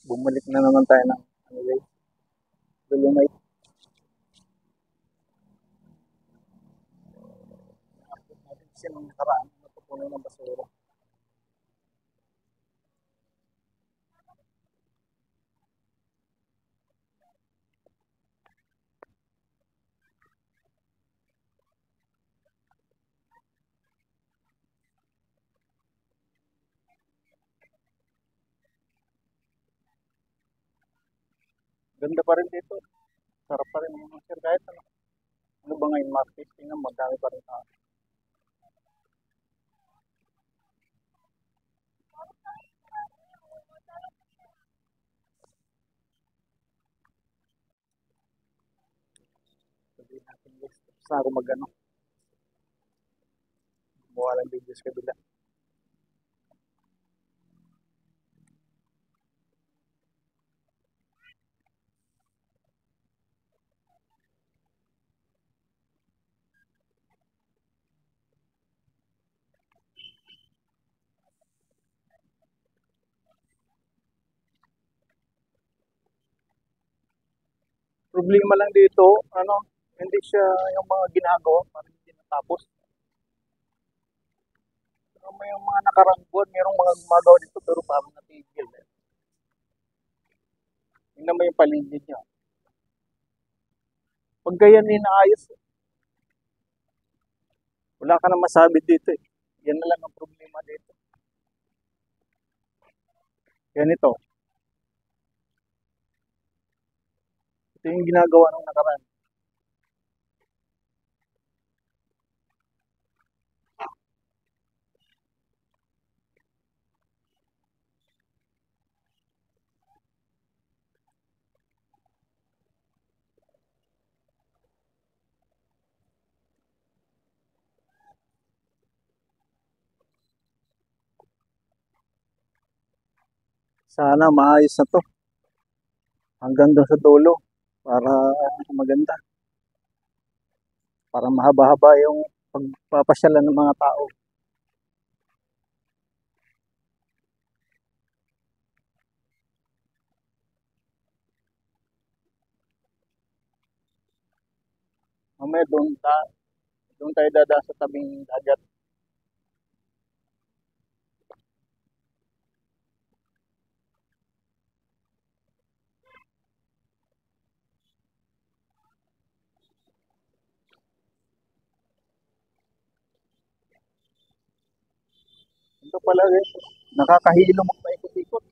Bumalik na naman tayo ng anyway, Dolomite. Nakapit natin kasi nung nakaraan, napupuno ng basura. Ganda pa rin dito. Sarap pa rin mga sir kahit ano. Ano ba ngayon, Martes? Tingnan mo, dami pa rin tao. Sabihin natin guys, tapos na ako mag-ano. Gumawa lang video sa kabila. Problema lang dito, ano, hindi siya yung mga ginagawa, parang hindi natapos. Pero may yung mga nakarang buwan, mayroong mga gumagawa dito pero parang natigil. Tingnan mo yung paligid niya. Pag ganyan inaayos, wala ka na masabi dito eh. Yan na lang ang problema dito. Ganito. Ito yung ginagawa ng nakaraan. Sana maayos na to. Hanggang doon sa dulo. Para maganda. Para mahaba-haba yung pagpapasyalan ng mga tao. Mamaya doon tayo dada sa tabing dagat. Ito pala guys. Nakakahilo magpaikot-ikot.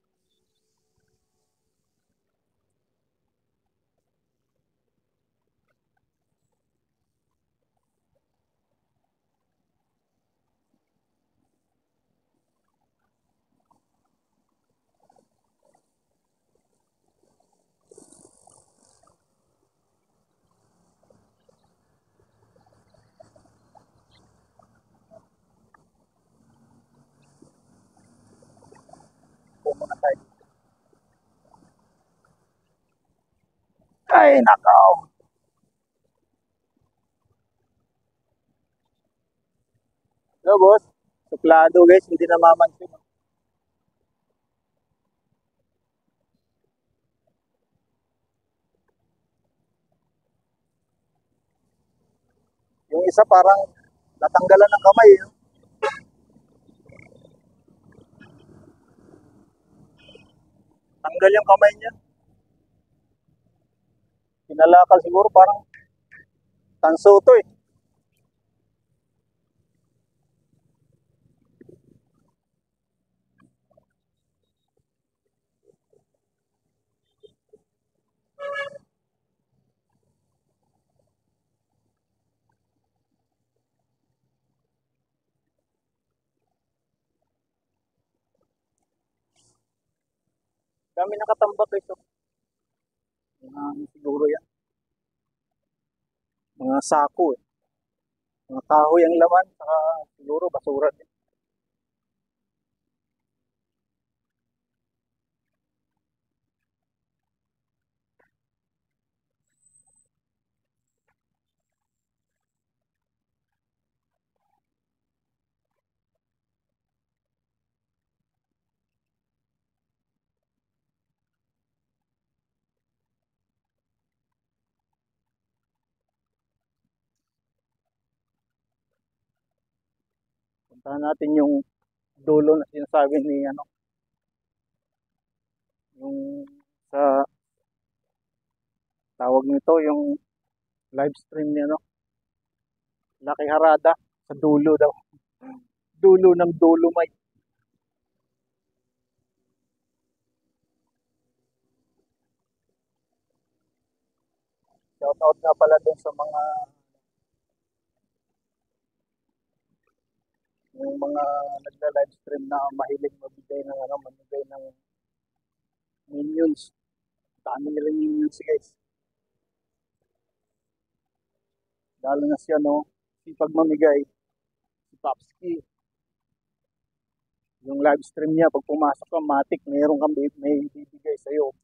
Pumunta tayo. Ay, nakaw. Hello boss. Suplado guys. Hindi namamansin. Yung isa parang natanggalan ng kamay. Tanggal yung kamay niya. Pinalakal siguro parang tanso to eh. Kami nakatambak ito. Siguro yan. Mga sako eh. Mga kahoy ang laman. Saka siguro basura din. Puntahan natin yung dulo na sinasabi ni ano, yung sa tawag nito, yung live stream ni ano, Lucky Harada sa dulo daw. Dulo ng Dolomite. Shout out nga pala dun sa mga yung mga nagla-live stream na mahilig magbigay ng ano, magbigay ng minions. Dami nila minions guys. Lalo na siya no, sipag mamigay, si Popski. Yung live stream niya, pag pumasok ka, matik, mayroon kang may bibigay sa'yo.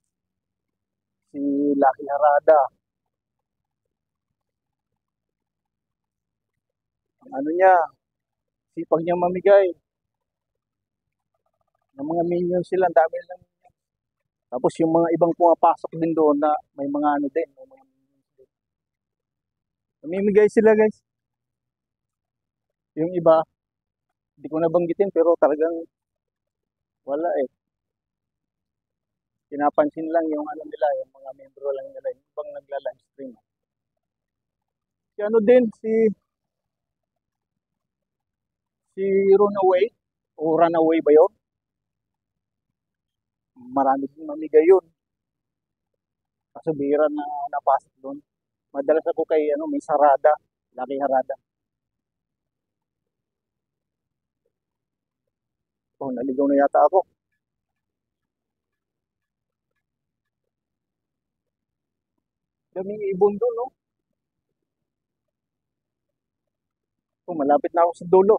Si Lucky Harada. Ang ano niya, sipag niya mamigay. Ng mga minions sila, ang dami lang. Tapos yung mga ibang pumapasok din doon na may mga ano din, may mga minions din. Namimigay sila guys. Yung iba, hindi ko nabanggitin pero talagang wala eh. Pinapansin lang yung ano nila, yung mga membro lang nila, yung ibang nagla-live stream. Si ano din, si Runaway, o Runaway ba yun? Marami din mamigay yun. Kaso bihira na napasok doon. Madalas ako kay ano, may Sarada, Lucky Harada. Oh, naligaw na yata ako. Daming ibon doon, no? Oh, malapit na ako sa dulo.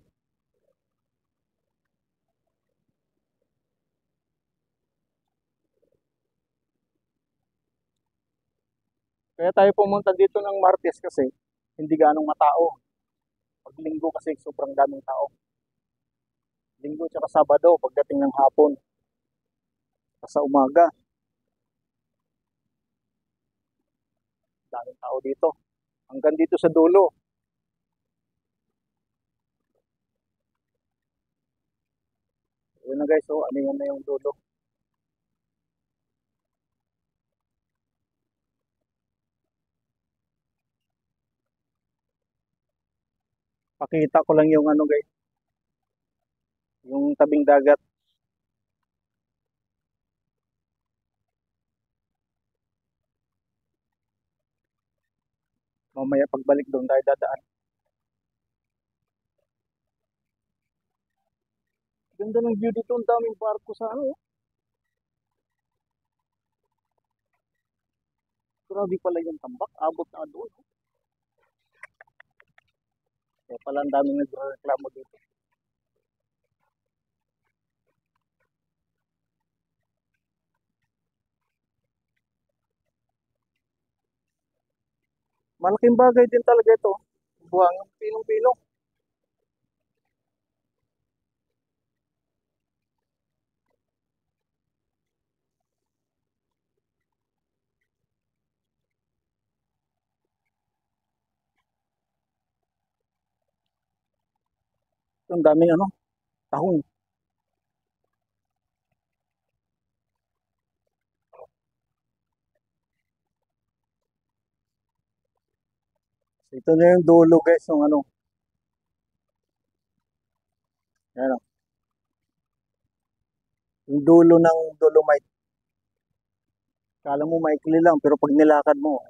Kaya tayo pumunta dito ng Martes kasi hindi ganong matao. Pag linggo kasi sobrang daming tao. Linggo tsaka Sabado pagdating ng hapon. Sa umaga, daming tao dito. Hanggang dito sa dulo. Yun na guys, oh, ano yan na yung dulo. Pakita ko lang yung ano guys, yung tabing dagat. Mamaya pagbalik doon tayo dadaan. Ganda ng view dito, ang daming barko sa ano. Grabe pala yung tambak, abot na doon. Kaya pala ang daming nagreklamo dito. Malaking bagay din talaga ito. Buhang pinong-pinong. Ang daming ano, tahong. Ito na yung dulo guys, yung ano. Yan, oh. Yung dulo ng Dolomite. Kala mo maikli lang, pero pag nilakad mo,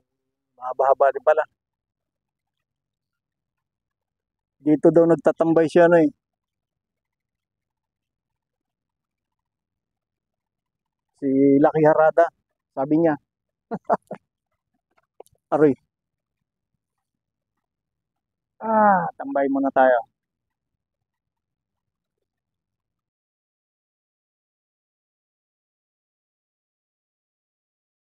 mahaba-haba din pala. Dito daw nagtatambay siya ano eh. Si Lucky Harada, sabi niya. Aroy. Tambay muna tayo.